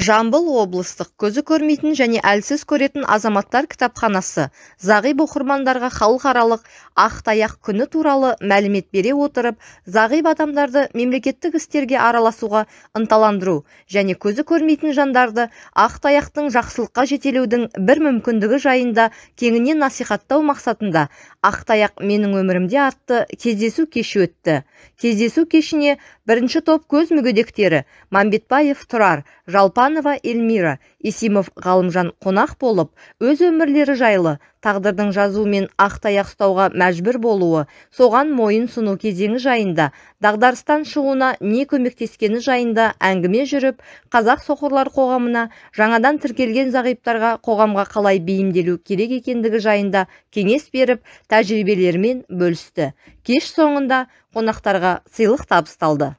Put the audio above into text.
Жамбыл облыстық көзі көрмейтін және әлсіз көретін азаматтар кітапханасы зағип оқырмандарға халықаралық Ақтаяқ күні туралы мәлімет бере отырып, зағип адамдарды мемлекеттік істерге араласуға ынталандыру және көзі көрмейтін жандарды Ақтаяқтың жақсылыққа жетелеудің бір мүмкіндігі жайында кеңінен насихаттау мақсатында Ақтаяқ менің өмірімде атты кездесу кеші өтті. Кездесу кешіне бірінші топ көз мүгедектері Мамбетбаев Тұрар, Жалпанова Эльмира, Исимов Ғалымжан қонақ болып, өз өмірлері жайлы, тағдырдың жазуымен Ақтаяқ ұстауға мәжбүр болуы, соған мойын сұну кезеңі жайында, дағдарыстан шығуына не көмектескені жайында әңгіме жүріп, қазақ соқырлар қоғамына жаңадан тіркелген зағиптарға қоғамға қалай бейімделу керек екендігі жайында кеңес беріп, тәжірибелерімен бөлісті. Кеш соңында қонақтарға сыйлық табысталды.